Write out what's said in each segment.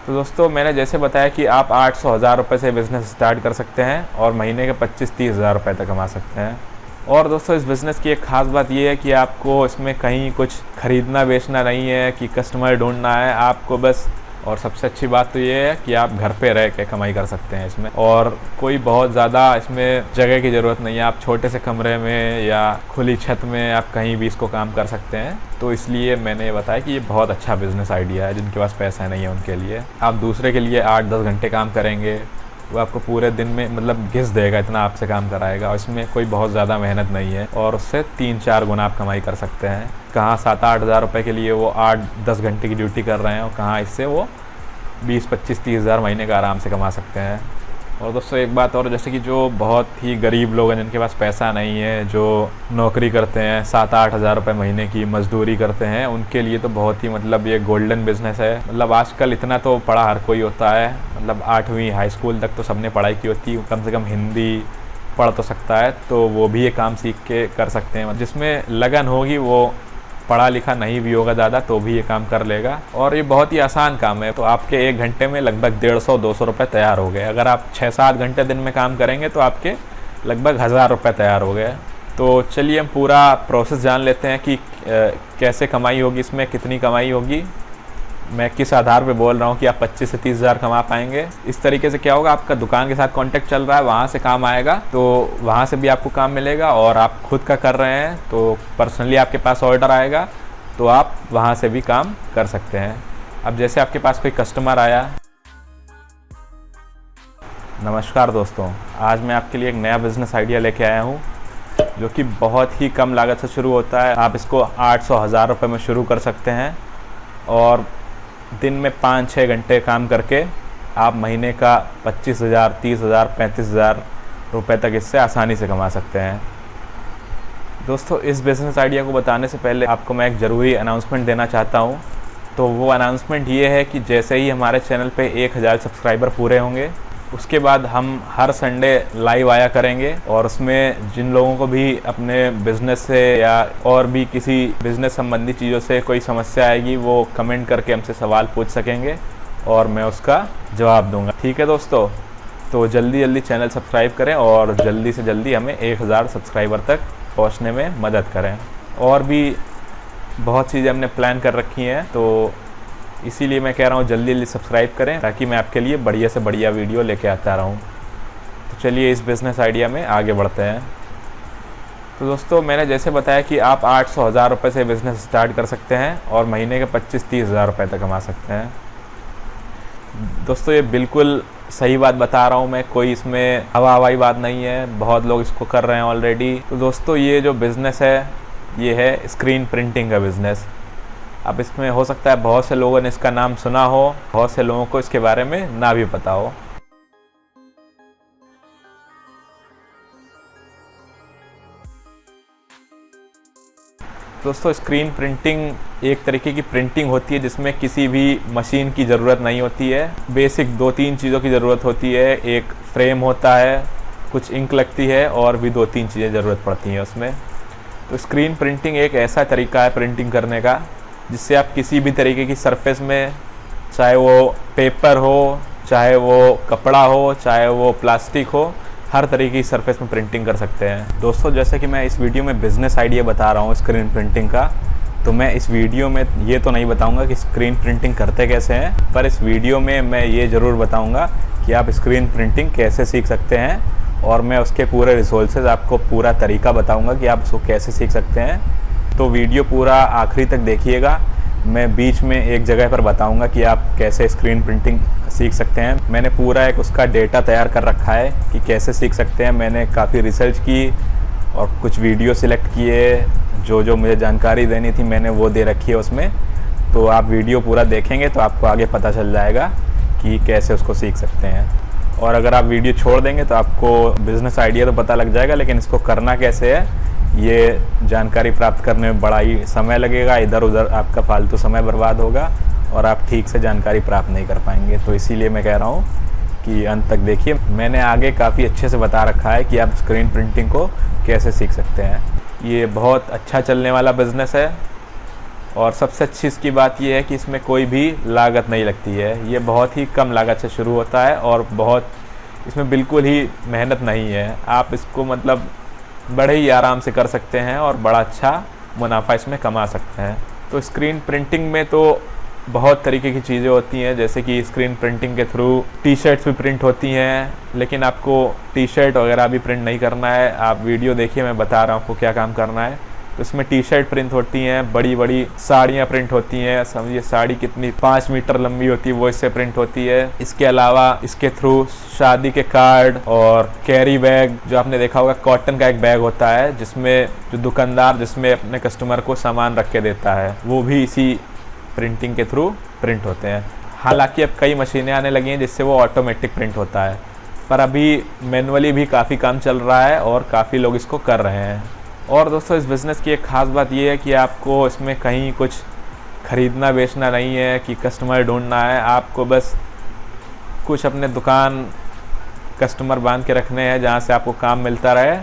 तो दोस्तों मैंने जैसे बताया कि आप 800-1000 रुपये से बिज़नेस स्टार्ट कर सकते हैं और महीने के 25-30 हज़ार रुपये तक कमा सकते हैं। और दोस्तों इस बिज़नेस की एक ख़ास बात ये है कि आपको इसमें कहीं कुछ ख़रीदना बेचना नहीं है कि कस्टमर ढूंढना है आपको बस। और सबसे अच्छी बात तो ये है कि आप घर पे रह के कमाई कर सकते हैं इसमें, और कोई बहुत ज़्यादा इसमें जगह की ज़रूरत नहीं है। आप छोटे से कमरे में या खुली छत में आप कहीं भी इसको काम कर सकते हैं। तो इसलिए मैंने ये बताया कि ये बहुत अच्छा बिज़नेस आइडिया है। जिनके पास पैसा नहीं है उनके लिए, आप दूसरे के लिए 8-10 घंटे काम करेंगे, वो आपको पूरे दिन में मतलब घिस देगा, इतना आपसे काम कराएगा। और इसमें कोई बहुत ज़्यादा मेहनत नहीं है और उससे 3-4 गुना आप कमाई कर सकते हैं। कहाँ 7-8 हज़ार रुपये के लिए वो 8-10 घंटे की ड्यूटी कर रहे हैं और कहाँ इससे वो 20-25-30 हज़ार महीने का आराम से कमा सकते हैं। और दोस्तों एक बात और, जैसे कि जो बहुत ही गरीब लोग हैं जिनके पास पैसा नहीं है, जो नौकरी करते हैं 7-8 हज़ार रुपये महीने की मजदूरी करते हैं, उनके लिए तो बहुत ही मतलब ये गोल्डन बिज़नेस है। मतलब आजकल इतना तो पढ़ा हर कोई होता है, मतलब 8वीं हाई स्कूल तक तो सबने पढ़ाई की होती है, कम से कम हिंदी पढ़ तो सकता है, तो वो भी ये काम सीख के कर सकते हैं। जिसमें लगन होगी, वो पढ़ा लिखा नहीं भी होगा ज़्यादा तो भी ये काम कर लेगा। और ये बहुत ही आसान काम है। तो आपके 1 घंटे में लगभग 150-200 रुपये तैयार हो गए। अगर आप 6-7 घंटे दिन में काम करेंगे तो आपके लगभग 1000 रुपये तैयार हो गए। तो चलिए हम पूरा प्रोसेस जान लेते हैं कि कैसे कमाई होगी, इसमें कितनी कमाई होगी, मैं किस आधार पे बोल रहा हूँ कि आप 25 से 30 हज़ार कमा पाएंगे। इस तरीके से क्या होगा, आपका दुकान के साथ कांटेक्ट चल रहा है, वहाँ से काम आएगा तो वहाँ से भी आपको काम मिलेगा। और आप खुद का कर रहे हैं तो पर्सनली आपके पास ऑर्डर आएगा तो आप वहाँ से भी काम कर सकते हैं। अब जैसे आपके पास कोई कस्टमर आया। नमस्कार दोस्तों, आज मैं आपके लिए एक नया बिज़नेस आइडिया लेके आया हूँ जो कि बहुत ही कम लागत से शुरू होता है। आप इसको 800-1000 रुपये में शुरू कर सकते हैं और दिन में 5-6 घंटे काम करके आप महीने का 25,000, 30,000, 35,000 रुपये तक इससे आसानी से कमा सकते हैं। दोस्तों इस बिज़नेस आइडिया को बताने से पहले आपको मैं एक ज़रूरी अनाउंसमेंट देना चाहता हूँ। तो वो अनाउंसमेंट ये है कि जैसे ही हमारे चैनल पे 1000 सब्सक्राइबर पूरे होंगे, उसके बाद हम हर संडे लाइव आया करेंगे और उसमें जिन लोगों को भी अपने बिज़नेस से या और भी किसी बिज़नेस संबंधी चीज़ों से कोई समस्या आएगी, वो कमेंट करके हमसे सवाल पूछ सकेंगे और मैं उसका जवाब दूंगा। ठीक है दोस्तों, तो जल्दी चैनल सब्सक्राइब करें और जल्दी से जल्दी हमें 1000 सब्सक्राइबर तक पहुंचने में मदद करें। और भी बहुत चीज़ें हमने प्लान कर रखी हैं, तो इसीलिए मैं कह रहा हूँ जल्दी सब्सक्राइब करें ताकि मैं आपके लिए बढ़िया से बढ़िया वीडियो लेके आता रहूँ। तो चलिए इस बिज़नेस आइडिया में आगे बढ़ते हैं। तो दोस्तों मैंने जैसे बताया कि आप 800-1000 रुपये से बिज़नेस स्टार्ट कर सकते हैं और महीने के 25-30 हज़ार रुपये तक कमा सकते हैं। दोस्तों ये बिल्कुल सही बात बता रहा हूँ मैं, कोई इसमें हवाई बात नहीं है, बहुत लोग इसको कर रहे हैं ऑलरेडी। तो दोस्तों ये जो बिज़नेस है ये है स्क्रीन प्रिंटिंग का बिज़नेस। अब इसमें हो सकता है बहुत से लोगों ने इसका नाम सुना हो, बहुत से लोगों को इसके बारे में ना भी पता हो। दोस्तों स्क्रीन प्रिंटिंग एक तरीके की प्रिंटिंग होती है जिसमें किसी भी मशीन की ज़रूरत नहीं होती है। बेसिक 2-3 चीज़ों की ज़रूरत होती है। एक फ्रेम होता है, कुछ इंक लगती है और भी 2-3 चीज़ें ज़रूरत पड़ती हैं उसमें। तो स्क्रीन प्रिंटिंग एक ऐसा तरीका है प्रिंटिंग करने का जिससे आप किसी भी तरीके की सरफेस में, चाहे वो पेपर हो, चाहे वो कपड़ा हो, चाहे वो प्लास्टिक हो, हर तरीके की सरफेस में प्रिंटिंग कर सकते हैं। दोस्तों जैसे कि मैं इस वीडियो में बिज़नेस आइडिया बता रहा हूँ स्क्रीन प्रिंटिंग का, तो मैं इस वीडियो में ये तो नहीं बताऊँगा कि स्क्रीन प्रिंटिंग करते कैसे हैं, पर इस वीडियो में मैं ये ज़रूर बताऊँगा कि आप स्क्रीन प्रिंटिंग कैसे सीख सकते हैं और मैं उसके पूरे रिसोर्सेज आपको पूरा तरीका बताऊँगा कि आप उसको कैसे सीख सकते हैं। तो वीडियो पूरा आखिरी तक देखिएगा। मैं बीच में एक जगह पर बताऊंगा कि आप कैसे स्क्रीन प्रिंटिंग सीख सकते हैं। मैंने पूरा एक उसका डेटा तैयार कर रखा है कि कैसे सीख सकते हैं। मैंने काफ़ी रिसर्च की और कुछ वीडियो सिलेक्ट किए, जो मुझे जानकारी देनी थी मैंने वो दे रखी है उसमें। तो आप वीडियो पूरा देखेंगे तो आपको आगे पता चल जाएगा कि कैसे उसको सीख सकते हैं। और अगर आप वीडियो छोड़ देंगे तो आपको बिज़नेस आइडिया तो पता लग जाएगा, लेकिन इसको करना कैसे है ये जानकारी प्राप्त करने में बड़ा ही समय लगेगा। इधर उधर आपका फालतू समय बर्बाद होगा और आप ठीक से जानकारी प्राप्त नहीं कर पाएंगे। तो इसीलिए मैं कह रहा हूँ कि अंत तक देखिए। मैंने आगे काफ़ी अच्छे से बता रखा है कि आप स्क्रीन प्रिंटिंग को कैसे सीख सकते हैं। ये बहुत अच्छा चलने वाला बिज़नेस है और सबसे अच्छी इसकी बात यह है कि इसमें कोई भी लागत नहीं लगती है। ये बहुत ही कम लागत से शुरू होता है और बहुत इसमें बिल्कुल ही मेहनत नहीं है। आप इसको मतलब बड़े ही आराम से कर सकते हैं और बड़ा अच्छा मुनाफा इसमें कमा सकते हैं। तो स्क्रीन प्रिंटिंग में तो बहुत तरीके की चीज़ें होती हैं, जैसे कि स्क्रीन प्रिंटिंग के थ्रू टी शर्ट्स भी प्रिंट होती हैं, लेकिन आपको टी शर्ट वगैरह भी प्रिंट नहीं करना है। आप वीडियो देखिए, मैं बता रहा हूँ आपको क्या काम करना है। तो इसमें टी शर्ट प्रिंट होती हैं, बड़ी बड़ी साड़ियाँ प्रिंट होती हैं, समझिए साड़ी कितनी 5 मीटर लंबी होती है वो इससे प्रिंट होती है। इसके अलावा इसके थ्रू शादी के कार्ड और कैरी बैग, जो आपने देखा होगा कॉटन का एक बैग होता है जिसमें जो दुकानदार जिसमें अपने कस्टमर को सामान रख के देता है, वो भी इसी प्रिंटिंग के थ्रू प्रिंट होते हैं। हालांकि अब कई मशीनें आने लगी हैं जिससे वो ऑटोमेटिक प्रिंट होता है, पर अभी मैनुअली भी काफ़ी काम चल रहा है और काफ़ी लोग इसको कर रहे हैं। और दोस्तों इस बिज़नेस की एक ख़ास बात ये है कि आपको इसमें कहीं कुछ ख़रीदना बेचना नहीं है कि कस्टमर ढूंढना है। आपको बस कुछ अपने दुकान कस्टमर बांध के रखने हैं जहाँ से आपको काम मिलता रहे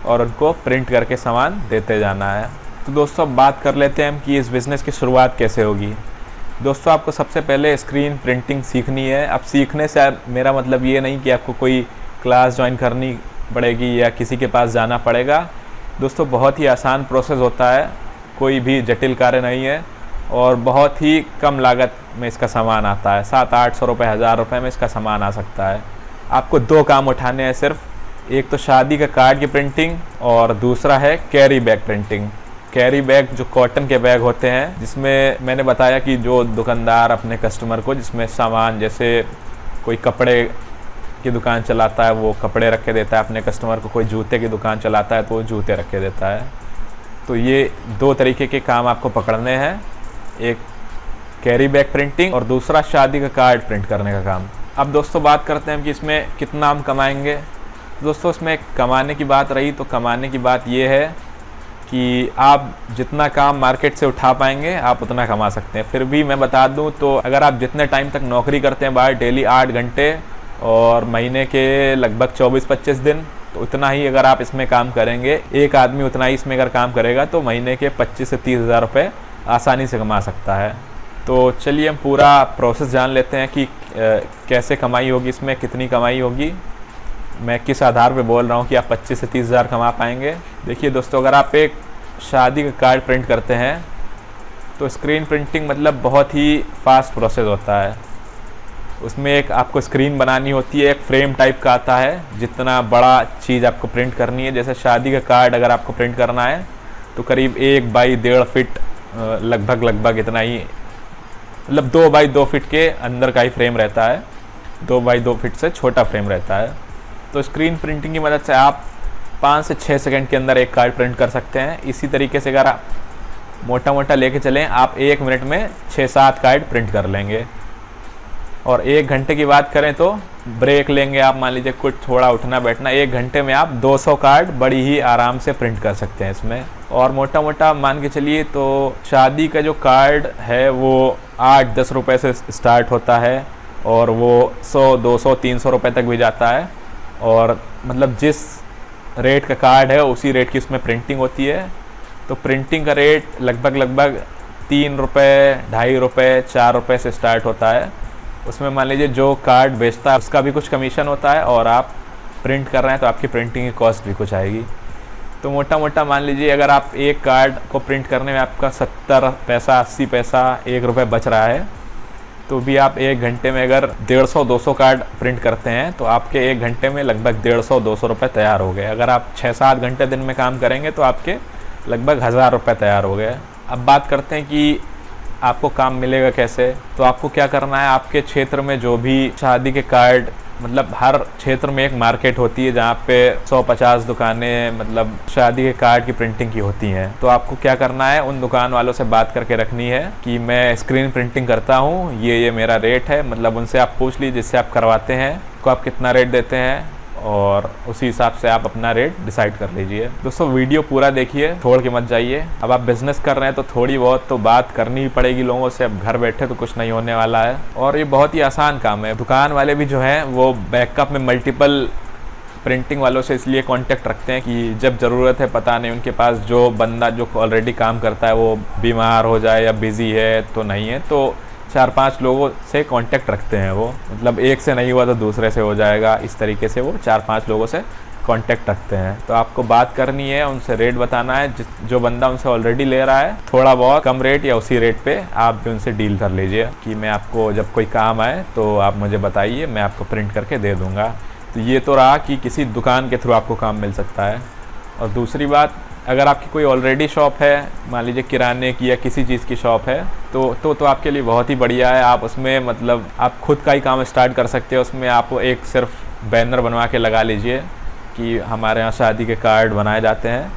और उनको प्रिंट करके सामान देते जाना है। तो दोस्तों अब बात कर लेते हैं हम कि इस बिज़नेस की शुरुआत कैसे होगी। दोस्तों आपको सबसे पहले स्क्रीन प्रिंटिंग सीखनी है। अब सीखने से मेरा मतलब ये नहीं कि आपको कोई क्लास ज्वाइन करनी पड़ेगी या किसी के पास जाना पड़ेगा। दोस्तों बहुत ही आसान प्रोसेस होता है, कोई भी जटिल कार्य नहीं है और बहुत ही कम लागत में इसका सामान आता है। 700-800 रुपये, 1000 रुपये में इसका सामान आ सकता है। आपको 2 काम उठाने हैं सिर्फ, एक तो शादी का कार्ड की प्रिंटिंग और दूसरा है carry bag printing. Carry bag जो कॉटन के बैग होते हैं, जिसमें मैंने बताया कि जो दुकानदार अपने कस्टमर को जिसमें सामान, जैसे कोई कपड़े की दुकान चलाता है वो कपड़े रख के देता है अपने कस्टमर को, कोई जूते की दुकान चलाता है तो वो जूते रख के देता है। तो ये 2 तरीके के काम आपको पकड़ने हैं, एक कैरी बैग प्रिंटिंग और दूसरा शादी का कार्ड प्रिंट करने का काम। अब दोस्तों बात करते हैं कि इसमें कितना हम कमाएंगे। दोस्तों इसमें कमाने की बात रही तो कमाने की बात ये है कि आप जितना काम मार्केट से उठा पाएंगे आप उतना कमा सकते हैं। फिर भी मैं बता दूं तो अगर आप जितने टाइम तक नौकरी करते हैं बाहर, डेली 8 घंटे और महीने के लगभग 24-25 दिन, तो उतना ही अगर आप इसमें काम करेंगे, एक आदमी उतना ही इसमें अगर काम करेगा तो महीने के 25 से 30 हज़ार रुपये आसानी से कमा सकता है। तो चलिए हम पूरा प्रोसेस जान लेते हैं कि कैसे कमाई होगी, इसमें कितनी कमाई होगी, मैं किस आधार पे बोल रहा हूँ कि आप 25 से 30 हज़ार कमा पाएंगे। देखिए दोस्तों, अगर आप एक शादी का कार्ड प्रिंट करते हैं तो स्क्रीन प्रिंटिंग मतलब बहुत ही फास्ट प्रोसेस होता है। उसमें एक आपको स्क्रीन बनानी होती है, एक फ्रेम टाइप का आता है, जितना बड़ा चीज़ आपको प्रिंट करनी है। जैसे शादी का कार्ड अगर आपको प्रिंट करना है तो करीब 1 बाई 1.5 फीट लगभग इतना ही, मतलब 2 बाई 2 फीट के अंदर का ही फ्रेम रहता है, 2 बाई 2 फीट से छोटा फ्रेम रहता है। तो स्क्रीन प्रिंटिंग की मदद से आप 5 से 6 सेकंड के अंदर एक कार्ड प्रिंट कर सकते हैं। इसी तरीके से अगर आप मोटा लेके चलें, आप 1 मिनट में 6-7 कार्ड प्रिंट कर लेंगे। और 1 घंटे की बात करें तो ब्रेक लेंगे आप, मान लीजिए कुछ थोड़ा उठना बैठना, 1 घंटे में आप 200 कार्ड बड़ी ही आराम से प्रिंट कर सकते हैं इसमें। और मोटा मान के चलिए तो शादी का जो कार्ड है वो 8-10 रुपये से स्टार्ट होता है और वो 100, 200, 300 रुपये तक भी जाता है। और मतलब जिस रेट का कार्ड है उसी रेट की उसमें प्रिंटिंग होती है। तो प्रिंटिंग का रेट लगभग 3 रुपये, 2.5 रुपये, 4 रुपये से स्टार्ट होता है। उसमें मान लीजिए जो कार्ड बेचता है उसका भी कुछ कमीशन होता है और आप प्रिंट कर रहे हैं तो आपकी प्रिंटिंग की कॉस्ट भी कुछ आएगी। तो मोटा मान लीजिए अगर आप एक कार्ड को प्रिंट करने में आपका 70 पैसा, 80 पैसा, 1 रुपये बच रहा है, तो भी आप 1 घंटे में अगर 150-200 कार्ड प्रिंट करते हैं तो आपके 1 घंटे में लगभग 150-200 रुपये तैयार हो गए। अगर आप 6-7 घंटे दिन में काम करेंगे तो आपके लगभग 1000 रुपये तैयार हो गए। अब बात करते हैं कि आपको काम मिलेगा कैसे। तो आपको क्या करना है, आपके क्षेत्र में जो भी शादी के कार्ड, मतलब हर क्षेत्र में एक मार्केट होती है जहाँ पे 150 दुकानें मतलब शादी के कार्ड की प्रिंटिंग की होती हैं। तो आपको क्या करना है, उन दुकान वालों से बात करके रखनी है कि मैं स्क्रीन प्रिंटिंग करता हूँ, ये मेरा रेट है। मतलब उनसे आप पूछ लीजिए जिससे आप करवाते हैं तो आप कितना रेट देते हैं और उसी हिसाब से आप अपना रेट डिसाइड कर लीजिए। दोस्तों वीडियो पूरा देखिए, छोड़ के मत जाइए। अब आप बिजनेस कर रहे हैं तो थोड़ी बहुत तो बात करनी ही पड़ेगी लोगों से। अब घर बैठे तो कुछ नहीं होने वाला है और ये बहुत ही आसान काम है। दुकान वाले भी जो हैं वो बैकअप में मल्टीपल प्रिंटिंग वालों से इसलिए कांटेक्ट रखते हैं कि जब ज़रूरत है, पता नहीं उनके पास जो बंदा जो ऑलरेडी काम करता है वो बीमार हो जाए या बिज़ी है तो नहीं है, तो 4-5 लोगों से कांटेक्ट रखते हैं वो, मतलब एक से नहीं हुआ तो दूसरे से हो जाएगा, इस तरीके से वो 4-5 लोगों से कांटेक्ट रखते हैं। तो आपको बात करनी है, उनसे रेट बताना है, जो बंदा उनसे ऑलरेडी ले रहा है थोड़ा बहुत कम रेट या उसी रेट पे आप भी उनसे डील कर लीजिए कि मैं आपको जब कोई काम आए तो आप मुझे बताइए, मैं आपको प्रिंट करके दे दूँगा। तो ये तो रहा कि किसी दुकान के थ्रू आपको काम मिल सकता है। और दूसरी बात, अगर आपकी कोई ऑलरेडी शॉप है, मान लीजिए किराने की या किसी चीज़ की शॉप है, तो आपके लिए बहुत ही बढ़िया है। आप उसमें मतलब आप खुद का ही काम स्टार्ट कर सकते हो। उसमें आप एक सिर्फ बैनर बनवा के लगा लीजिए कि हमारे यहाँ शादी के कार्ड बनाए जाते हैं,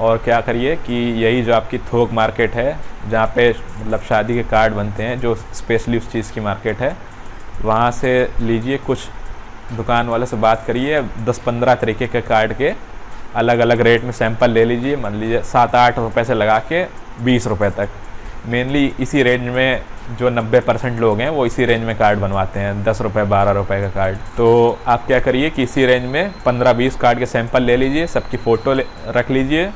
और क्या करिए कि यही जो आपकी थोक मार्केट है जहाँ पे मतलब शादी के कार्ड बनते हैं, जो स्पेशली उस चीज़ की मार्केट है, वहाँ से लीजिए, कुछ दुकान वाले से बात करिए, 10-15 तरीके के कार्ड के अलग अलग रेट में सैंपल ले लीजिए, मान लीजिए 7-8 रुपये से लगा के 20 रुपये तक। मेनली इसी रेंज में जो 90% लोग हैं वो इसी रेंज में कार्ड बनवाते हैं, 10 रुपये 12 रुपये का कार्ड। तो आप क्या करिए कि इसी रेंज में 15-20 कार्ड के सैंपल ले लीजिए, सबकी फ़ोटो रख लीजिए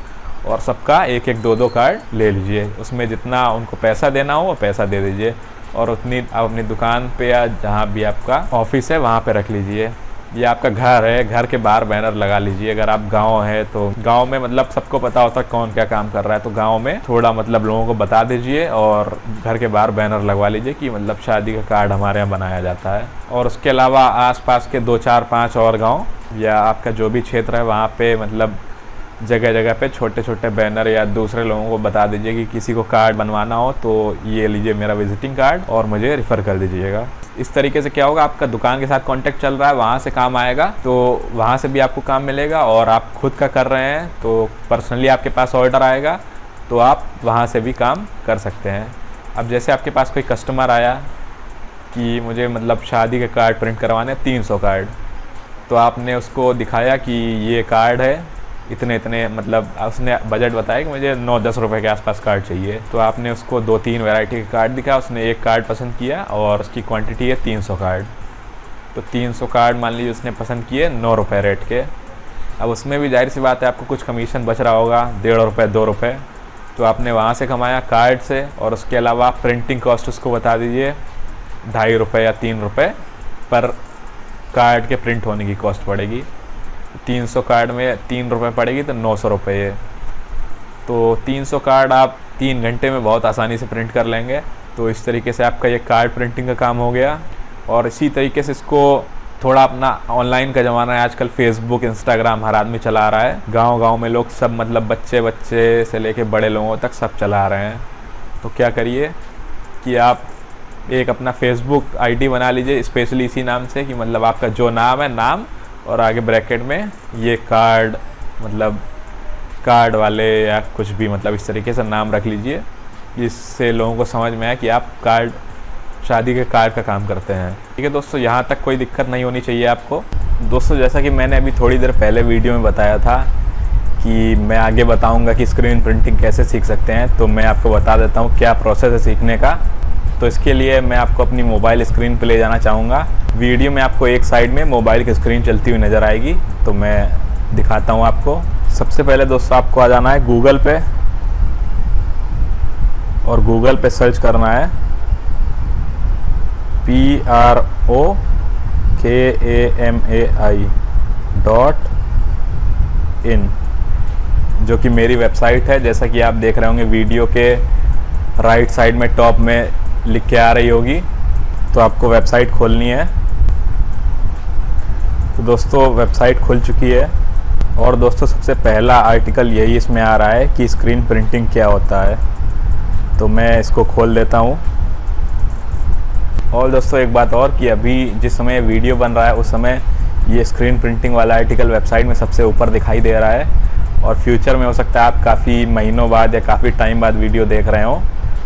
और सबका 1-1 2-2 कार्ड ले लीजिए। उसमें जितना उनको पैसा देना हो वो पैसा दे दीजिए, और उतनी आप अपनी दुकान पे या जहाँ भी आपका ऑफिस है वहाँ पे रख लीजिए। ये आपका घर है, घर के बाहर बैनर लगा लीजिए। अगर आप गांव है तो गांव में मतलब सबको पता होता है कौन क्या काम कर रहा है, तो गांव में थोड़ा मतलब लोगों को बता दीजिए और घर के बाहर बैनर लगवा लीजिए कि मतलब शादी का कार्ड हमारे यहाँ बनाया जाता है। और उसके अलावा आसपास के 2-4-5 और गांव या आपका जो भी क्षेत्र है वहाँ पे मतलब जगह जगह पे छोटे छोटे बैनर या दूसरे लोगों को बता दीजिए कि किसी को कार्ड बनवाना हो तो ये लीजिए मेरा विजिटिंग कार्ड और मुझे रिफ़र कर दीजिएगा। इस तरीके से क्या होगा, आपका दुकान के साथ कांटेक्ट चल रहा है, वहाँ से काम आएगा तो वहाँ से भी आपको काम मिलेगा, और आप खुद का कर रहे हैं तो पर्सनली आपके पास ऑर्डर आएगा तो आप वहाँ से भी काम कर सकते हैं। अब जैसे आपके पास कोई कस्टमर आया कि मुझे मतलब शादी के कार्ड प्रिंट करवाने 300 कार्ड, तो आपने उसको दिखाया कि ये कार्ड है इतने इतने, मतलब उसने बजट बताया कि मुझे 9-10 रुपये के आसपास कार्ड चाहिए, तो आपने उसको 2-3 वैरायटी के कार्ड दिखा, उसने एक कार्ड पसंद किया और उसकी क्वांटिटी है 300 कार्ड। तो 300 कार्ड मान लीजिए उसने पसंद किए 9 रुपये रेट के। अब उसमें भी जाहिर सी बात है आपको कुछ कमीशन बच रहा होगा, 1.5 रुपये 2 रुपये, तो आपने वहाँ से कमाया कार्ड से। और उसके अलावा प्रिंटिंग कॉस्ट उसको बता दीजिए 2.5 रुपये या 3 रुपये पर कार्ड के प्रिंट होने की कॉस्ट पड़ेगी। 300 कार्ड में 3 रुपये पड़ेगी तो 900 रुपये है। तो 300 कार्ड आप 3 घंटे में बहुत आसानी से प्रिंट कर लेंगे। तो इस तरीके से आपका ये कार्ड प्रिंटिंग का काम हो गया। और इसी तरीके से इसको थोड़ा अपना ऑनलाइन का ज़माना है आजकल, फेसबुक इंस्टाग्राम हर आदमी चला रहा है, गांव-गांव में लोग सब मतलब बच्चे से लेके बड़े लोगों तक सब चला रहे हैं। तो क्या करिए कि आप एक अपना फेसबुक आईडी बना लीजिए स्पेशली इसी नाम से, कि मतलब आपका जो नाम है, नाम और आगे ब्रैकेट में ये कार्ड, मतलब कार्ड वाले या कुछ भी, मतलब इस तरीके से नाम रख लीजिए जिससे लोगों को समझ में आए कि आप कार्ड, शादी के कार्ड का काम करते हैं। ठीक है दोस्तों, यहाँ तक कोई दिक्कत नहीं होनी चाहिए आपको। दोस्तों जैसा कि मैंने अभी थोड़ी देर पहले वीडियो में बताया था कि मैं आगे बताऊँगा कि स्क्रीन प्रिंटिंग कैसे सीख सकते हैं, तो मैं आपको बता देता हूँ क्या प्रोसेस है सीखने का। तो इसके लिए मैं आपको अपनी मोबाइल स्क्रीन पे ले जाना चाहूँगा। वीडियो में आपको एक साइड में मोबाइल की स्क्रीन चलती हुई नज़र आएगी, तो मैं दिखाता हूँ आपको। सबसे पहले दोस्तों आपको आ जाना है गूगल पे, और गूगल पे सर्च करना है PROKAMAI.in, जो कि मेरी वेबसाइट है। जैसा कि आप देख रहे होंगे वीडियो के राइट साइड में टॉप में लिख के आ रही होगी, तो आपको वेबसाइट खोलनी है। तो दोस्तों वेबसाइट खुल चुकी है, और दोस्तों सबसे पहला आर्टिकल यही इसमें आ रहा है कि स्क्रीन प्रिंटिंग क्या होता है। तो मैं इसको खोल देता हूँ। और दोस्तों एक बात और कि अभी जिस समय वीडियो बन रहा है उस समय ये स्क्रीन प्रिंटिंग वाला आर्टिकल वेबसाइट में सबसे ऊपर दिखाई दे रहा है, और फ्यूचर में हो सकता है आप काफ़ी महीनों बाद या काफ़ी टाइम बाद वीडियो देख रहे हो,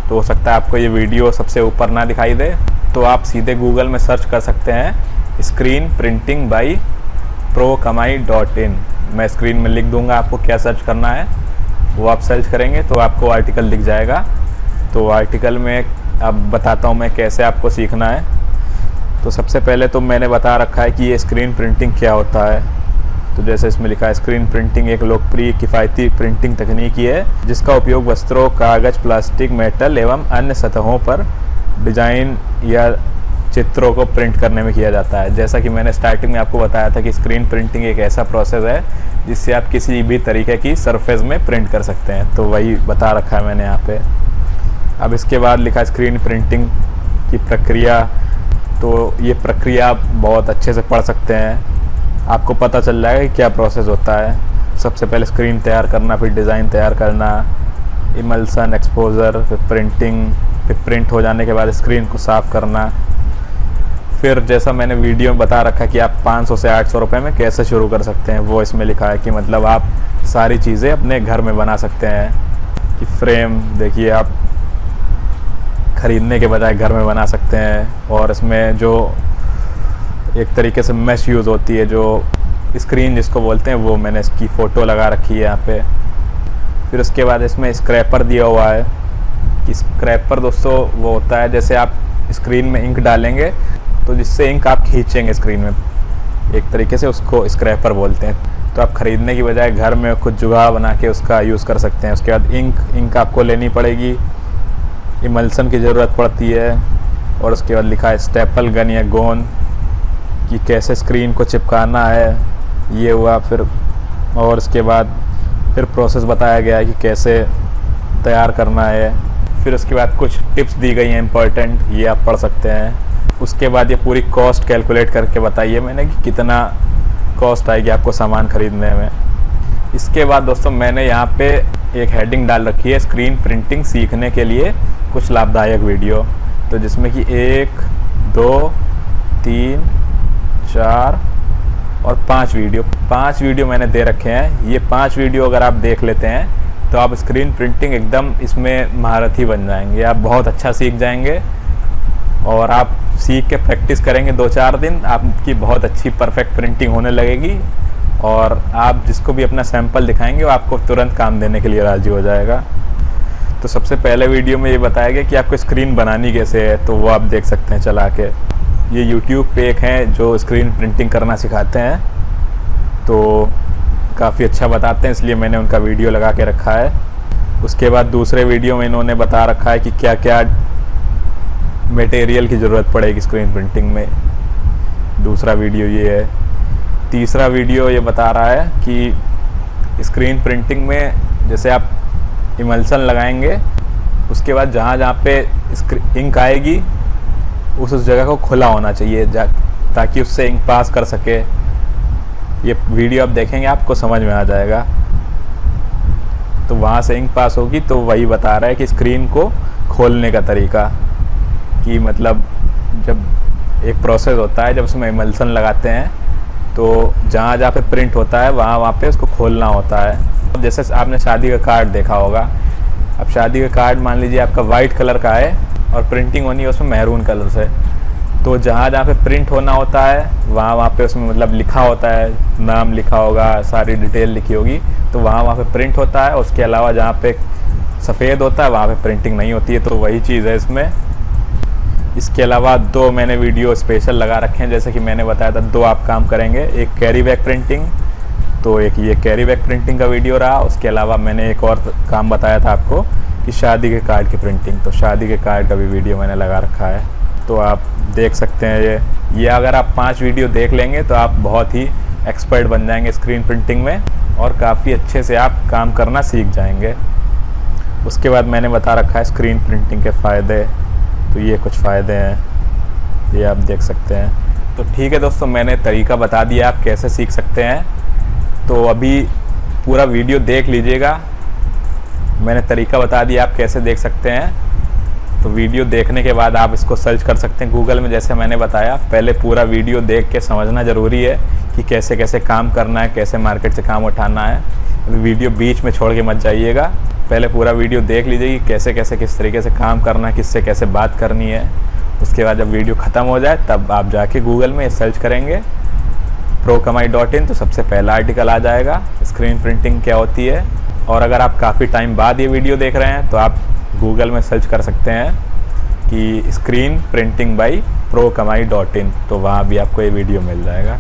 तो हो सकता है आपको ये वीडियो सबसे ऊपर ना दिखाई दे। तो आप सीधे गूगल में सर्च कर सकते हैं स्क्रीन प्रिंटिंग बाई PROKAMAI.in। मैं स्क्रीन में लिख दूंगा आपको क्या सर्च करना है, वो आप सर्च करेंगे तो आपको आर्टिकल दिख जाएगा। तो आर्टिकल में अब बताता हूँ मैं कैसे आपको सीखना है। तो सबसे पहले तो मैंने बता रखा है कि ये स्क्रीन प्रिंटिंग क्या होता है। तो जैसे इसमें लिखा है, स्क्रीन प्रिंटिंग एक लोकप्रिय किफ़ायती प्रिंटिंग तकनीक है जिसका उपयोग वस्त्रों, कागज़, प्लास्टिक, मेटल एवं अन्य सतहों पर डिज़ाइन या चित्रों को प्रिंट करने में किया जाता है। जैसा कि मैंने स्टार्टिंग में आपको बताया था कि स्क्रीन प्रिंटिंग एक ऐसा प्रोसेस है जिससे आप किसी भी तरीके की सरफेस में प्रिंट कर सकते हैं, तो वही बता रखा है मैंने यहाँ पे। अब इसके बाद लिखा है स्क्रीन प्रिंटिंग की प्रक्रिया, तो ये प्रक्रिया आप बहुत अच्छे से पढ़ सकते हैं, आपको पता चल जाएगा कि क्या प्रोसेस होता है। सबसे पहले स्क्रीन तैयार करना, फिर डिज़ाइन तैयार करना, इमल्सन, एक्सपोजर, फिर प्रिंटिंग, फिर प्रिंट हो जाने के बाद स्क्रीन को साफ़ करना। फिर जैसा मैंने वीडियो में बता रखा कि आप 500 से 800 रुपये में कैसे शुरू कर सकते हैं, वो इसमें लिखा है कि मतलब आप सारी चीज़ें अपने घर में बना सकते हैं। कि फ्रेम देखिए, आप ख़रीदने के बजाय घर में बना सकते हैं। और इसमें जो एक तरीके से मैश यूज़ होती है, जो स्क्रीन जिसको बोलते हैं, वो मैंने इसकी फ़ोटो लगा रखी है यहाँ पे। फिर उसके बाद इसमें स्क्रैपर दिया हुआ है कि स्क्रैपर दोस्तों वो होता है जैसे आप स्क्रीन में इंक डालेंगे तो जिससे इंक आप खींचेंगे स्क्रीन में, एक तरीके से उसको स्क्रैपर बोलते हैं। तो आप ख़रीदने की बजाय घर में खुद जुगाड़ बना के उसका यूज़ कर सकते हैं। उसके बाद इंक आपको लेनी पड़ेगी, इमल्सन की ज़रूरत पड़ती है, और उसके बाद लिखा है स्टेपल गन या गोंद कि कैसे स्क्रीन को चिपकाना है, ये हुआ। फिर और उसके बाद फिर प्रोसेस बताया गया है कि कैसे तैयार करना है। फिर उसके बाद कुछ टिप्स दी गई हैं इम्पोर्टेंट, ये आप पढ़ सकते हैं। उसके बाद ये पूरी कॉस्ट कैलकुलेट करके बताइए मैंने कि कितना कॉस्ट आएगी आपको सामान ख़रीदने में। इसके बाद दोस्तों मैंने यहाँ पे एक हेडिंग डाल रखी है, स्क्रीन प्रिंटिंग सीखने के लिए कुछ लाभदायक वीडियो, तो जिसमें कि 1, 2, 3, 4 और 5 वीडियो मैंने दे रखे हैं। ये 5 वीडियो अगर आप देख लेते हैं तो आप स्क्रीन प्रिंटिंग एकदम इसमें महारथी बन जाएंगे, आप बहुत अच्छा सीख जाएंगे। और आप सीख के प्रैक्टिस करेंगे 2-4 दिन, आपकी बहुत अच्छी परफेक्ट प्रिंटिंग होने लगेगी, और आप जिसको भी अपना सैंपल दिखाएंगे वो आपको तुरंत काम देने के लिए राज़ी हो जाएगा। तो सबसे पहले वीडियो में ये बताया गया कि आपको स्क्रीन बनानी कैसे है, तो वो आप देख सकते हैं चला के। ये YouTube पे एक हैं जो स्क्रीन प्रिंटिंग करना सिखाते हैं, तो काफ़ी अच्छा बताते हैं, इसलिए मैंने उनका वीडियो लगा के रखा है। उसके बाद दूसरे वीडियो में इन्होंने बता रखा है कि क्या क्या मटेरियल की ज़रूरत पड़ेगी स्क्रीन प्रिंटिंग में, दूसरा वीडियो ये है। तीसरा वीडियो ये बता रहा है कि स्क्रीन प्रिंटिंग में जैसे आप इमल्सन लगाएंगे, उसके बाद जहाँ जहाँ पे इंक आएगी उस जगह को खुला होना चाहिए ताकि उससे इंक पास कर सके। ये वीडियो आप देखेंगे आपको समझ में आ जाएगा। तो वहाँ से इंक पास होगी, तो वही बता रहा है कि स्क्रीन को खोलने का तरीका, कि मतलब जब एक प्रोसेस होता है, जब उसमें इमल्सन लगाते हैं तो जहाँ जहाँ पे प्रिंट होता है वहाँ पे उसको खोलना होता है। अब जैसे आपने शादी का कार्ड देखा होगा, अब शादी का कार्ड मान लीजिए आपका वाइट कलर का है और प्रिंटिंग होनी है उसमें मैरून कलर से, तो जहाँ जहाँ पे प्रिंट होना होता है वहाँ पे उसमें मतलब लिखा होता है, नाम लिखा होगा, सारी डिटेल लिखी होगी, तो वहाँ पे प्रिंट होता है। उसके अलावा जहाँ पे सफ़ेद होता है वहाँ पे प्रिंटिंग नहीं होती है, तो वही चीज़ है इसमें। इसके अलावा 2 मैंने वीडियो स्पेशल लगा रखे हैं, जैसे कि मैंने बताया था 2 आप काम करेंगे, एक कैरी बैग प्रिंटिंग, तो एक ये कैरी बैग प्रिंटिंग का वीडियो रहा। उसके अलावा मैंने एक और काम बताया था आपको कि शादी के कार्ड की प्रिंटिंग, तो शादी के कार्ड का भी वीडियो मैंने लगा रखा है, तो आप देख सकते हैं। ये अगर आप 5 वीडियो देख लेंगे तो आप बहुत ही एक्सपर्ट बन जाएंगे स्क्रीन प्रिंटिंग में, और काफ़ी अच्छे से आप काम करना सीख जाएंगे। उसके बाद मैंने बता रखा है स्क्रीन प्रिंटिंग के फ़ायदे, तो ये कुछ फ़ायदे हैं, ये आप देख सकते हैं। तो ठीक है दोस्तों, मैंने तरीका बता दिया आप कैसे सीख सकते हैं, तो अभी पूरा वीडियो देख लीजिएगा। मैंने तरीका बता दिया आप कैसे देख सकते हैं, तो वीडियो देखने के बाद आप इसको सर्च कर सकते हैं गूगल में, जैसे मैंने बताया। पहले पूरा वीडियो देख के समझना ज़रूरी है कि कैसे कैसे काम करना है, कैसे मार्केट से काम उठाना है। वीडियो बीच में छोड़ के मत जाइएगा, पहले पूरा वीडियो देख लीजिए कि कैसे कैसे किस तरीके से काम करना है, किससे कैसे बात करनी है। उसके बाद जब वीडियो ख़त्म हो जाए तब आप जाके गूगल में सर्च करेंगे ProKamai.in, तो सबसे पहला आर्टिकल आ जाएगा स्क्रीन प्रिंटिंग क्या होती है। और अगर आप काफ़ी टाइम बाद ये वीडियो देख रहे हैं तो आप गूगल में सर्च कर सकते हैं कि स्क्रीन प्रिंटिंग बाई ProKamai.in, तो वहाँ भी आपको ये वीडियो मिल जाएगा।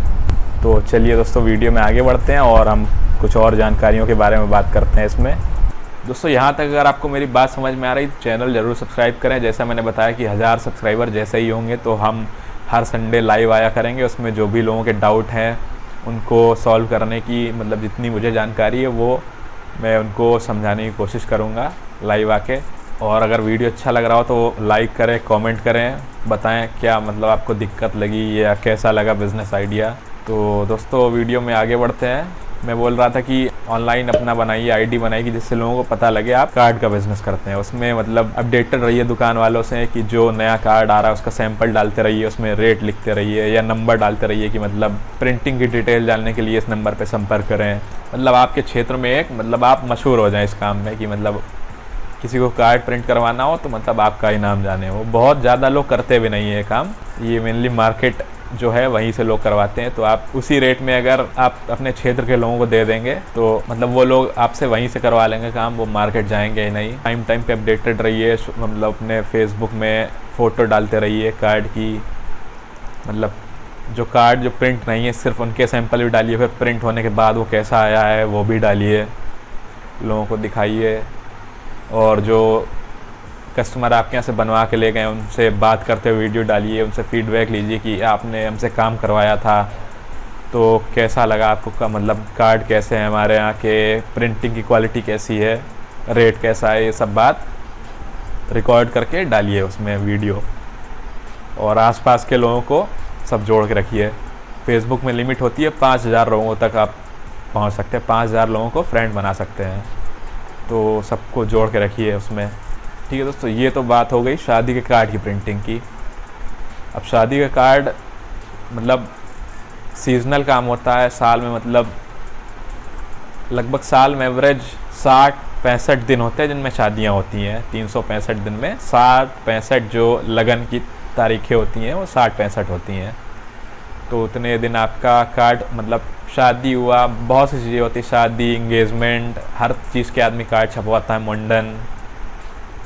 तो चलिए दोस्तों वीडियो में आगे बढ़ते हैं और हम कुछ और जानकारियों के बारे में बात करते हैं इसमें। दोस्तों यहाँ तक अगर आपको मेरी बात समझ में आ रही तो चैनल ज़रूर सब्सक्राइब करें। जैसा मैंने बताया कि 1000 सब्सक्राइबर जैसे ही होंगे तो हम हर संडे लाइव आया करेंगे। उसमें जो भी लोगों के डाउट हैं उनको सॉल्व करने की मतलब जितनी मुझे जानकारी है वो मैं उनको समझाने की कोशिश करूँगा लाइव आके। और अगर वीडियो अच्छा लग रहा हो तो लाइक करें, कमेंट करें, बताएं क्या मतलब आपको दिक्कत लगी या कैसा लगा बिज़नेस आइडिया। तो दोस्तों वीडियो में आगे बढ़ते हैं। मैं बोल रहा था कि ऑनलाइन अपना बनाइए, आईडी बनाइए जिससे लोगों को पता लगे आप कार्ड का बिज़नेस करते हैं। उसमें मतलब अपडेटेड रहिए दुकान वालों से कि जो नया कार्ड आ रहा है उसका सैंपल डालते रहिए, उसमें रेट लिखते रहिए या नंबर डालते रहिए कि मतलब प्रिंटिंग की डिटेल जानने के लिए इस नंबर पर संपर्क करें। मतलब आपके क्षेत्र में एक मतलब आप मशहूर हो जाएँ इस काम में कि मतलब किसी को कार्ड प्रिंट करवाना हो तो मतलब आपका ही नाम जाने। वो बहुत ज़्यादा लोग करते भी नहीं है काम, ये मेनली मार्केट जो है वहीं से लोग करवाते हैं। तो आप उसी रेट में अगर आप अपने क्षेत्र के लोगों को दे देंगे तो मतलब वो लोग आपसे वहीं से करवा लेंगे काम, वो मार्केट जाएंगे ही नहीं। टाइम पे अपडेटेड रहिए, मतलब अपने फेसबुक में फ़ोटो डालते रहिए कार्ड की। मतलब जो कार्ड जो प्रिंट नहीं है सिर्फ उनके सैंपल भी डालिए, फिर प्रिंट होने के बाद वो कैसा आया है वो भी डालिए, लोगों को दिखाइए। और जो कस्टमर आपके यहाँ से बनवा के ले गए उनसे बात करते हुए वीडियो डालिए, उनसे फीडबैक लीजिए कि आपने हमसे काम करवाया था तो कैसा लगा आपको का मतलब कार्ड कैसे हैं हमारे यहाँ के, प्रिंटिंग की क्वालिटी कैसी है, रेट कैसा है, ये सब बात रिकॉर्ड करके डालिए उसमें वीडियो। और आसपास के लोगों को सब जोड़ के रखिए। फेसबुक में लिमिट होती है 5000 लोगों तक आप पहुँच सकते हैं, 5000 लोगों को फ्रेंड बना सकते हैं। तो सबको जोड़ के रखिए उसमें। ठीक है दोस्तों, ये तो बात हो गई शादी के कार्ड की प्रिंटिंग की। अब शादी का कार्ड मतलब सीजनल काम होता है, साल में मतलब लगभग साल में एवरेज 60-65 दिन होते हैं जिनमें शादियां होती हैं। 365 दिन में 60-65 जो लगन की तारीखें होती हैं वो 60-65 होती हैं। तो उतने दिन आपका कार्ड मतलब शादी हुआ, बहुत सी चीज़ें होती है, शादी, इंगेजमेंट, हर चीज़ के आदमी कार्ड छपवाता है, मुंडन,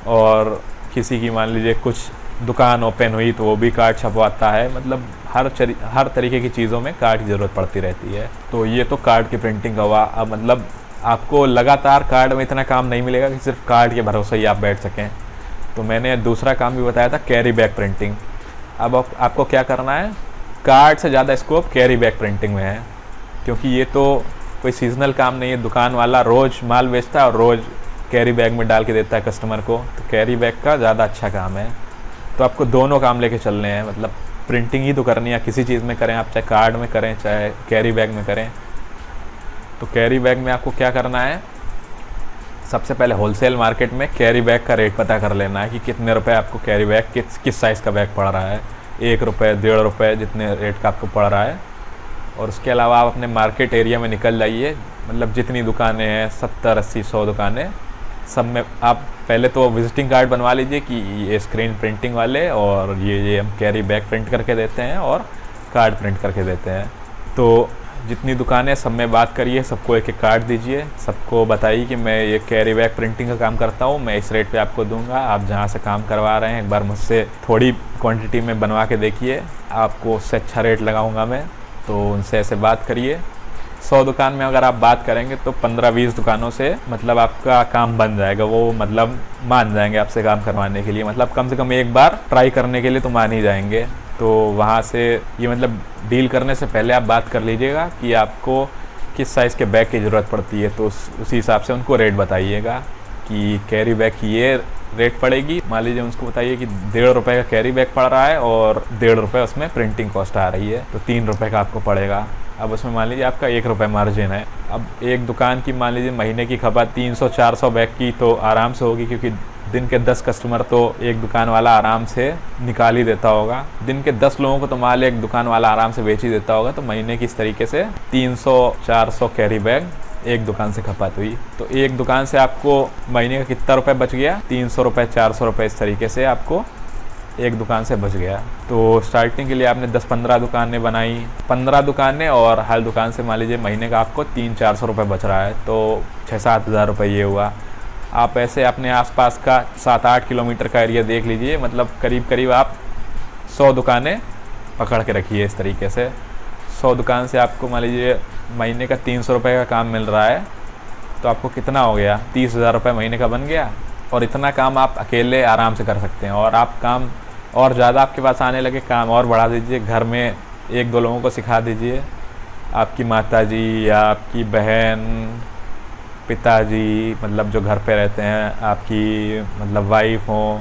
और किसी की मान लीजिए कुछ दुकान ओपन हुई तो वो भी कार्ड छपवाता है। मतलब हर तरीके की चीज़ों में कार्ड की ज़रूरत पड़ती रहती है। तो ये तो कार्ड की प्रिंटिंग का हुआ। अब मतलब आपको लगातार कार्ड में इतना काम नहीं मिलेगा कि सिर्फ कार्ड के भरोसे ही आप बैठ सकें। तो मैंने दूसरा काम भी बताया था, कैरी बैग प्रिंटिंग। अब आपको क्या करना है, कार्ड से ज़्यादा स्कोप कैरी बैग प्रिंटिंग में है, क्योंकि ये तो कोई सीजनल काम नहीं है। दुकान वाला रोज़ माल बेचता है और रोज़ कैरी बैग में डाल के देता है कस्टमर को, तो कैरी बैग का ज़्यादा अच्छा काम है। तो आपको दोनों काम लेके चलने हैं, मतलब प्रिंटिंग ही तो करनी है, किसी चीज़ में करें आप, चाहे कार्ड में करें चाहे कैरी बैग में करें। तो कैरी बैग में आपको क्या करना है, सबसे पहले होलसेल मार्केट में कैरी बैग का रेट पता कर लेना है कि कितने रुपए आपको कैरी बैग किस साइज़ का बैग पड़ रहा है। 1 रुपये, 1.5 रुपये जितने रेट का आपको पड़ रहा है। और उसके अलावा आप अपने मार्केट एरिया में निकल जाइए, मतलब जितनी दुकानें हैं 70, 80, 100 दुकानें, सब में आप पहले तो विजिटिंग कार्ड बनवा लीजिए कि ये स्क्रीन प्रिंटिंग वाले और ये हम कैरी बैग प्रिंट करके देते हैं और कार्ड प्रिंट करके देते हैं। तो जितनी दुकानें सब में बात करिए, सबको एक एक कार्ड दीजिए, सबको बताइए कि मैं ये कैरी बैग प्रिंटिंग का काम करता हूँ, मैं इस रेट पे आपको दूंगा, आप जहाँ से काम करवा रहे हैं एक बार मुझसे थोड़ी क्वांटिटी में बनवा के देखिए, आपको उससे अच्छा रेट लगाऊंगा मैं। तो उनसे ऐसे बात करिए। 100 दुकान में अगर आप बात करेंगे तो 15-20 दुकानों से मतलब आपका काम बन जाएगा, वो मतलब मान जाएंगे आपसे काम करवाने के लिए, मतलब कम से कम एक बार ट्राई करने के लिए तो मान ही जाएंगे। तो वहाँ से ये मतलब डील करने से पहले आप बात कर लीजिएगा कि आपको किस साइज़ के बैग की ज़रूरत पड़ती है, तो उसी हिसाब से उनको रेट बताइएगा कि कैरी बैग की ये रेट पड़ेगी। मान लीजिए उसको बताइए कि 1.5 रुपये का कैरी बैग पड़ रहा है और 1.5 रुपये उसमें प्रिंटिंग कॉस्ट आ रही है, तो 3 रुपये का आपको पड़ेगा। अब उसमें मान लीजिए आपका 1 रुपये मार्जिन है। अब एक दुकान की मान लीजिए महीने की खपत 300-400 बैग की तो आराम से होगी, क्योंकि दिन के 10 कस्टमर तो एक दुकान वाला आराम से निकाल ही देता होगा। दिन के 10 लोगों को तो माल एक दुकान वाला आराम से बेच ही देता होगा। तो महीने की इस तरीके से 300-400 कैरी बैग एक दुकान से खपत हुई। तो एक दुकान से आपको महीने का कितना रुपए बच गया, 300 रुपये, 400 रुपये, इस तरीके से आपको एक दुकान से बच गया। तो स्टार्टिंग के लिए आपने 10-15 दुकानें बनाई, 15 दुकानें, और हर दुकान से मान लीजिए महीने का आपको 300-400 रुपये बच रहा है, तो 6-7 हज़ार रुपये ये हुआ। आप ऐसे अपने आसपास का 7-8 किलोमीटर का एरिया देख लीजिए, मतलब करीब करीब आप 100 दुकानें पकड़ के रखिए। इस तरीके से 100 दुकान से आपको मान लीजिए महीने का 300 रुपये का काम मिल रहा है, तो आपको कितना हो गया, 30,000 रुपये महीने का बन गया। और इतना काम आप अकेले आराम से कर सकते हैं। और आप काम और ज़्यादा आपके पास आने लगे, काम और बढ़ा दीजिए, घर में 1-2 लोगों को सिखा दीजिए, आपकी माताजी या आपकी बहन, पिताजी, मतलब जो घर पे रहते हैं, आपकी मतलब वाइफ हो,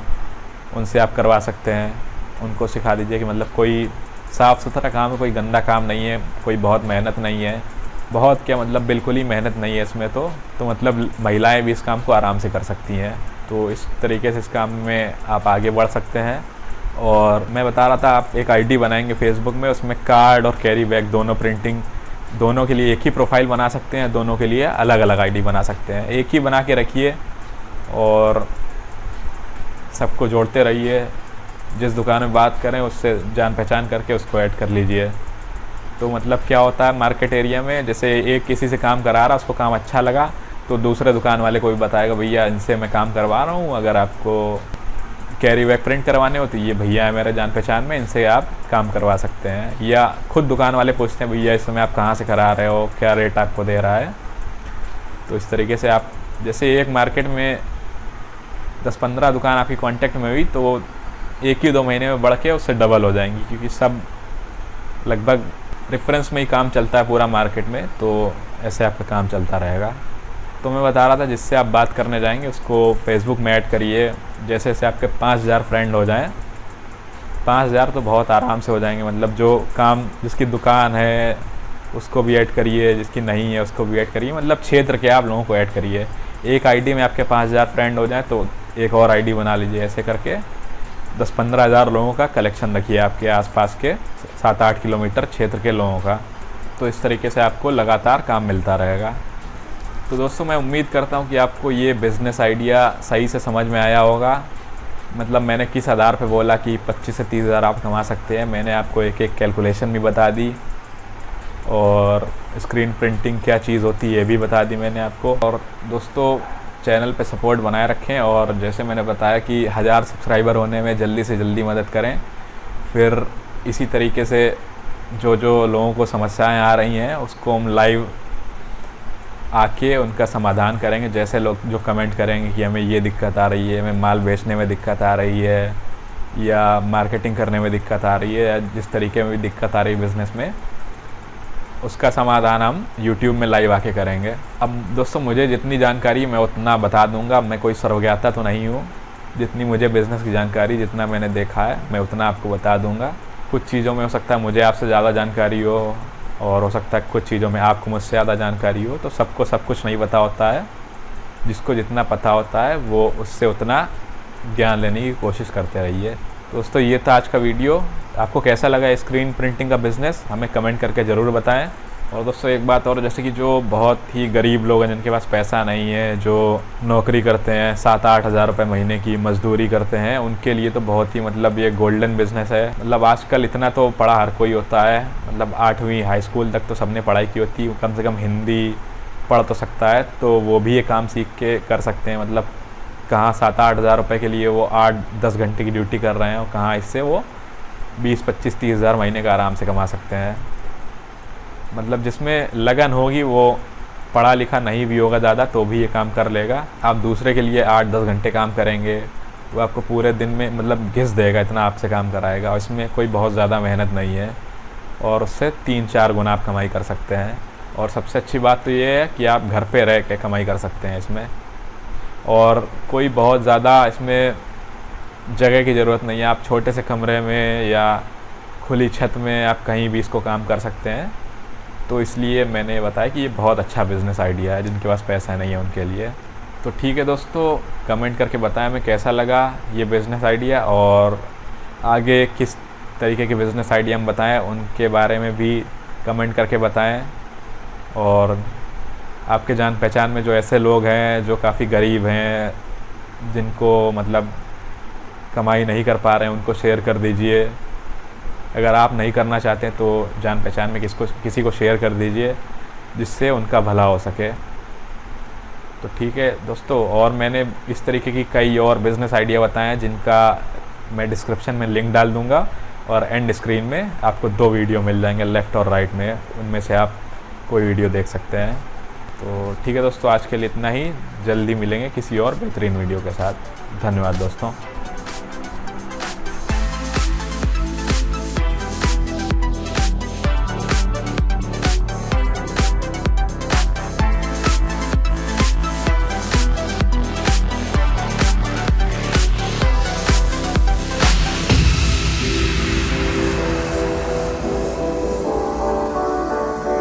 उनसे आप करवा सकते हैं। उनको सिखा दीजिए कि मतलब कोई साफ़ सुथरा काम है, कोई गंदा काम नहीं है, कोई बहुत मेहनत नहीं है, बहुत क्या मतलब बिल्कुल ही मेहनत नहीं है इसमें। तो मतलब महिलाएं भी इस काम को आराम से कर सकती हैं। तो इस तरीके से इस काम में आप आगे बढ़ सकते हैं। और मैं बता रहा था, आप एक आईडी बनाएंगे फेसबुक में, उसमें कार्ड और कैरी बैग दोनों प्रिंटिंग, दोनों के लिए एक ही प्रोफाइल बना सकते हैं, दोनों के लिए अलग अलग आईडी बना सकते हैं। एक ही बना के रखिए और सबको जोड़ते रहिए। जिस दुकान में बात करें उससे जान पहचान करके उसको ऐड कर लीजिए। तो मतलब क्या होता है मार्केट एरिया में, जैसे एक किसी से काम करा रहा, उसको काम अच्छा लगा तो दूसरे दुकान वाले को भी बताएगा, भैया इनसे मैं काम करवा रहा हूँ, अगर आपको कैरी बैग प्रिंट करवाने हो तो ये भैया है मेरे जान पहचान में, इनसे आप काम करवा सकते हैं। या खुद दुकान वाले पूछते हैं, भैया इस समय आप कहाँ से करा रहे हो, क्या रेट आपको दे रहा है। तो इस तरीके से आप, जैसे एक मार्केट में 10-15 दुकान आपकी कांटेक्ट में हुई तो 1 ही 2 महीने में बढ़ के उससे डबल हो जाएंगी, क्योंकि सब लगभग रेफरेंस में ही काम चलता है पूरा मार्केट में। तो ऐसे आपका काम चलता रहेगा। तो मैं बता रहा था, जिससे आप बात करने जाएंगे उसको फेसबुक में ऐड करिए। जैसे जैसे आपके 5,000 फ्रेंड हो जाएं, 5,000 तो बहुत आराम से हो जाएंगे। मतलब जो काम, जिसकी दुकान है उसको भी ऐड करिए, जिसकी नहीं है उसको भी ऐड करिए, मतलब क्षेत्र के आप लोगों को ऐड करिए। एक आईडी में आपके 5,000 फ्रेंड हो जाएं तो एक और आईडी बना लीजिए। ऐसे करके 10-15 हज़ार लोगों का कलेक्शन रखिए, आपके आसपास के 7-8 किलोमीटर क्षेत्र के लोगों का। तो इस तरीके से आपको लगातार काम मिलता रहेगा। तो दोस्तों, मैं उम्मीद करता हूँ कि आपको ये बिज़नेस आइडिया सही से समझ में आया होगा। मतलब मैंने किस आधार पे बोला कि 25 से 30 हज़ार आप कमा सकते हैं, मैंने आपको एक एक कैलकुलेशन भी बता दी, और स्क्रीन प्रिंटिंग क्या चीज़ होती है ये भी बता दी मैंने आपको। और दोस्तों, चैनल पे सपोर्ट बनाए रखें, और जैसे मैंने बताया कि 1000 सब्सक्राइबर होने में जल्दी से जल्दी मदद करें। फिर इसी तरीके से जो लोगों को समस्याएं आ रही हैं उसको हम लाइव आके उनका समाधान करेंगे। जैसे लोग जो कमेंट करेंगे कि हमें ये दिक्कत आ रही है, हमें माल बेचने में दिक्कत आ रही है, या मार्केटिंग करने में दिक्कत आ रही है, या जिस तरीके में भी दिक्कत आ रही है बिज़नेस में, उसका समाधान हम YouTube में लाइव आके करेंगे। अब दोस्तों, मुझे जितनी जानकारी मैं उतना बता दूंगा। मैं कोई सर्वज्ञाता तो नहीं हूँ। जितनी मुझे बिज़नेस की जानकारी, जितना मैंने देखा है, मैं उतना आपको बता दूंगा। कुछ चीज़ों में हो सकता है मुझे आपसे ज़्यादा जानकारी हो, और हो सकता है कुछ चीज़ों में आपको मुझसे ज़्यादा जानकारी हो। तो सबको सब कुछ नहीं पता होता है। जिसको जितना पता होता है वो उससे उतना ज्ञान लेने की कोशिश करते रहिए। दोस्तों, ये था आज का वीडियो। आपको कैसा लगा स्क्रीन प्रिंटिंग का बिज़नेस, हमें कमेंट करके ज़रूर बताएं। और दोस्तों, एक बात और, जैसे कि जो बहुत ही गरीब लोग हैं, जिनके पास पैसा नहीं है, जो नौकरी करते हैं, 7-8 हज़ार रुपये महीने की मजदूरी करते हैं, उनके लिए तो बहुत ही मतलब ये गोल्डन बिज़नेस है। मतलब आजकल इतना तो पढ़ा हर कोई होता है, मतलब 8वीं हाई स्कूल तक तो सबने पढ़ाई की होती है, कम से कम हिंदी पढ़ तो सकता है, तो वो भी ये काम सीख के कर सकते हैं। मतलब कहाँ 7-8 हज़ार रुपये के लिए वो 8-10 घंटे की ड्यूटी कर रहे हैं, और कहाँ इससे वो 20-25-30 हज़ार महीने का आराम से कमा सकते हैं। मतलब जिसमें लगन होगी, वो पढ़ा लिखा नहीं भी होगा ज़्यादा तो भी ये काम कर लेगा। आप दूसरे के लिए 8-10 घंटे काम करेंगे, वो आपको पूरे दिन में मतलब घिस देगा, इतना आपसे काम कराएगा। और इसमें कोई बहुत ज़्यादा मेहनत नहीं है, और उससे 3-4 गुना आप कमाई कर सकते हैं। और सबसे अच्छी बात तो ये है कि आप घर पे रह के कमाई कर सकते हैं इसमें, और कोई बहुत ज़्यादा इसमें जगह की ज़रूरत नहीं है। आप छोटे से कमरे में या खुली छत में आप कहीं भी इसको काम कर सकते हैं। तो इसलिए मैंने बताया कि ये बहुत अच्छा बिज़नेस आइडिया है जिनके पास पैसा नहीं है उनके लिए। तो ठीक है दोस्तों, कमेंट करके बताएं हमें कैसा लगा ये बिज़नेस आइडिया, और आगे किस तरीके के बिज़नेस आइडिया हम बताएं उनके बारे में भी कमेंट करके बताएं। और आपके जान पहचान में जो ऐसे लोग हैं जो काफ़ी गरीब हैं, जिनको मतलब कमाई नहीं कर पा रहे हैं, उनको शेयर कर दीजिए। अगर आप नहीं करना चाहते तो जान पहचान में किसी को शेयर कर दीजिए, जिससे उनका भला हो सके। तो ठीक है दोस्तों, और मैंने इस तरीके की कई और बिज़नेस आइडिया बताए हैं जिनका मैं डिस्क्रिप्शन में लिंक डाल दूँगा, और एंड स्क्रीन में आपको 2 वीडियो मिल जाएंगे, लेफ़्ट और राइट में, उनमें से आप कोई वीडियो देख सकते हैं। तो ठीक है दोस्तों, आज के लिए इतना ही। जल्दी मिलेंगे किसी और बेहतरीन वीडियो के साथ। धन्यवाद दोस्तों।